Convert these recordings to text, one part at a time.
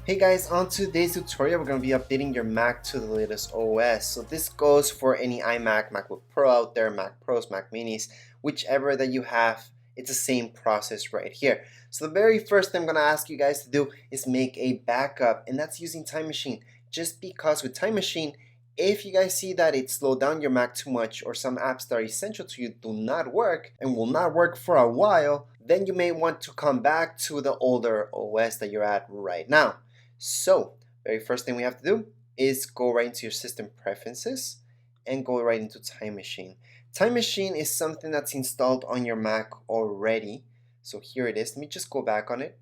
Hey guys, on today's tutorial we're going to be updating your Mac to the latest OS. So this goes for any iMac, MacBook Pro out there, Mac Pros, Mac Minis, whichever that you have, it's the same process right here. So the very first thing I'm going to ask you guys to do is make a backup, and that's using Time Machine. Just because with Time Machine, if you guys see that it slowed down your Mac too much or some apps that are essential to you do not work and will not work for a while, then you may want to come back to the older OS that you're at right now. So, very first thing we have to do is go right into your system preferences and go right into Time Machine. Time Machine is something that's installed on your Mac already. So here it is. Let me just go back on it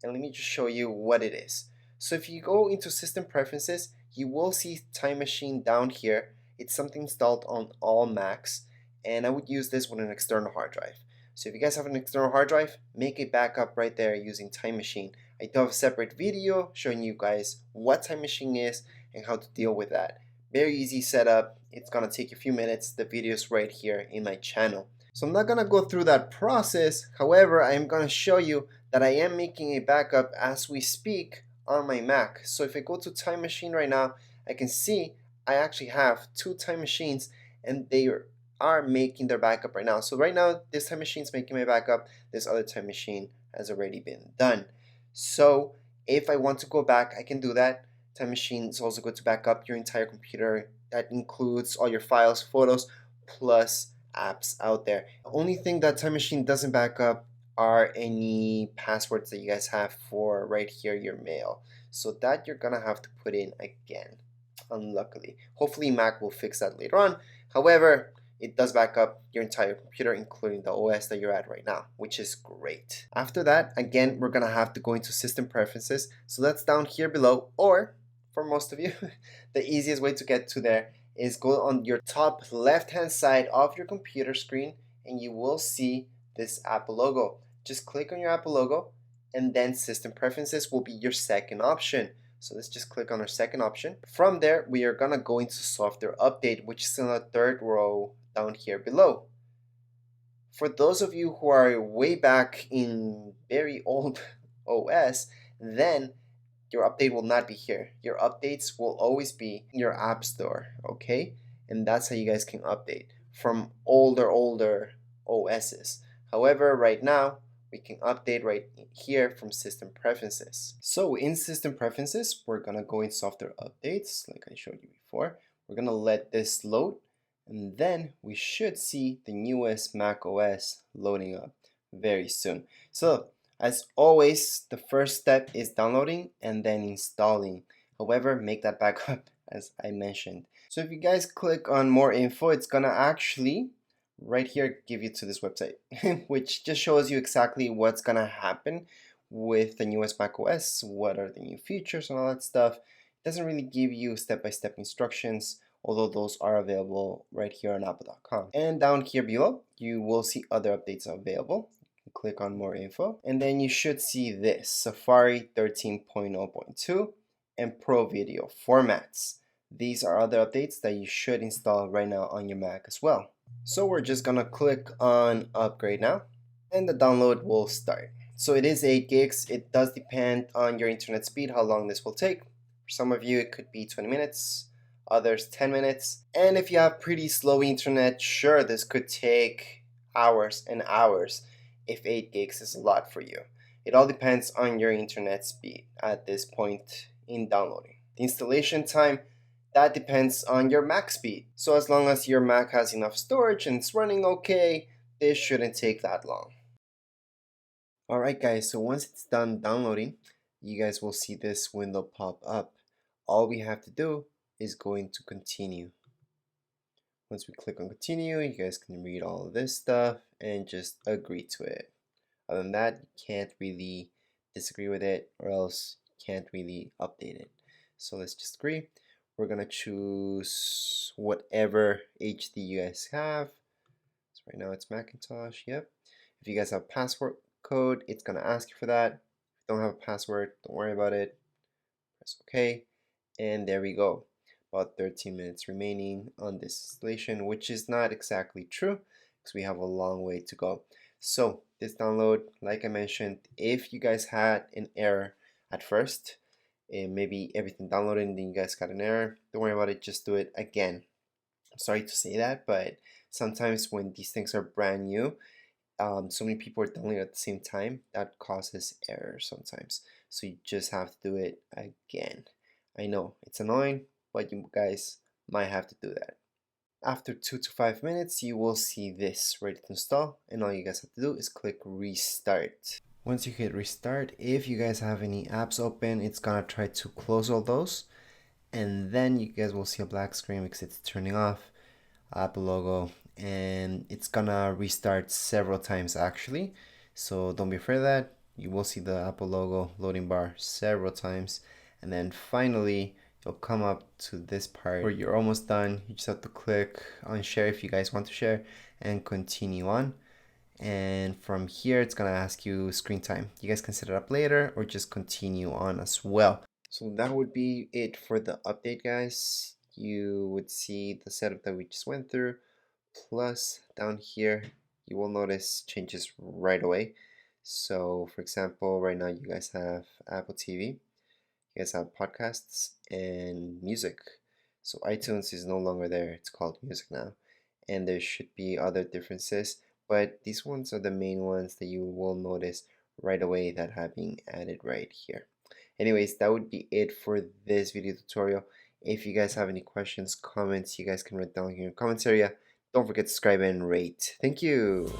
and let me just show you what it is. So if you go into system preferences, you will see Time Machine down here. It's something installed on all Macs, and I would use this with an external hard drive. So if you guys have an external hard drive, make a backup right there using Time Machine. I do have a separate video showing you guys what Time Machine is and how to deal with that. Very easy setup. It's gonna take a few minutes. The video is right here in my channel. So I'm not gonna go through that process. However, I am gonna show you that I am making a backup as we speak on my Mac. So if I go to Time Machine right now, I can see I actually have two Time Machines and they are making their backup right now. So right now, this Time Machine is making my backup. This other Time Machine has already been done. So if I want to go back, I can do that. Time Machine is also good to back up your entire computer. That includes all your files, photos, plus apps out there. The only thing that Time Machine doesn't back up are any passwords that you guys have for right here your mail. So that you're gonna have to put in again, unluckily. Hopefully Mac will fix that later on. However, it does back up your entire computer, including the OS that you're at right now, which is great. After that, again, we're gonna have to go into system preferences. So that's down here below, or for most of you, the easiest way to get to there is go on your top left-hand side of your computer screen and you will see this Apple logo. Just click on your Apple logo and then system preferences will be your second option. So let's just click on our second option. From there, we are gonna go into software update, which is in the third row down here below. For those of you who are way back in very old OS, then your update will not be here. Your updates will always be in your app store, okay? And that's how you guys can update from older OSs. However, right now, we can update right here from system preferences. So in system preferences, we're gonna go in software updates, like I showed you before. We're gonna let this load, and then we should see the newest macOS loading up very soon. So as always, the first step is downloading and then installing. However, make that backup as I mentioned. So if you guys click on more info, it's gonna actually right here give you to this website, which just shows you exactly what's gonna happen with the newest macOS, what are the new features and all that stuff. It doesn't really give you step-by-step instructions, although those are available right here on apple.com. And down here below, you will see other updates available. Click on more info, and then you should see this Safari 13.0.2 and Pro Video formats. These are other updates that you should install right now on your Mac as well. So we're just gonna click on upgrade now, and the download will start. So it is 8 gigs. It does depend on your internet speed, how long this will take. For some of you, it could be 20 minutes, others 10 minutes. And if you have pretty slow internet, sure, this could take hours and hours if 8 gigs is a lot for you. It all depends on your internet speed at this point in downloading. The installation time, that depends on your Mac speed. So as long as your Mac has enough storage and it's running okay, this shouldn't take that long. Alright guys, so once it's done downloading, you guys will see this window pop up. All we have to do is go into continue. Once we click on continue, you guys can read all of this stuff and just agree to it. Other than that, you can't really disagree with it, or else you can't really update it. So let's just agree. We're gonna choose whatever HD you guys have. So right now it's Macintosh, yep. If you guys have password code, it's gonna ask you for that. If you don't have a password, don't worry about it. Press OK, and there we go. About 13 minutes remaining on this installation, which is not exactly true because we have a long way to go. So this download, like I mentioned, if you guys had an error at first, and maybe everything downloaded and then you guys got an error, don't worry about it, just do it again. I'm sorry to say that, but sometimes when these things are brand new, so many people are downloading at the same time, that causes errors sometimes. So you just have to do it again. I know it's annoying, but you guys might have to do that. After 2 to 5 minutes, you will see this ready to install, and all you guys have to do is click restart. Once you hit restart, if you guys have any apps open, it's gonna try to close all those, and then you guys will see a black screen because it's turning off, Apple logo, and it's gonna restart several times actually. So don't be afraid of that. You will see the Apple logo loading bar several times, and then finally you'll come up to this part where you're almost done. You just have to click on share if you guys want to share and continue on. And from here it's gonna ask you screen time. You guys can set it up later or just continue on as well. So that would be it for the update, guys. You would see the setup that we just went through, plus down here you will notice changes right away. So for example, right now you guys have Apple TV, you guys have podcasts and music. So iTunes is no longer there, it's called music now. And there should be other differences, but these ones are the main ones that you will notice right away that have been added right here. Anyways, that would be it for this video tutorial. If you guys have any questions, comments, you guys can write down here in the comments area. Don't forget to subscribe and rate. Thank you.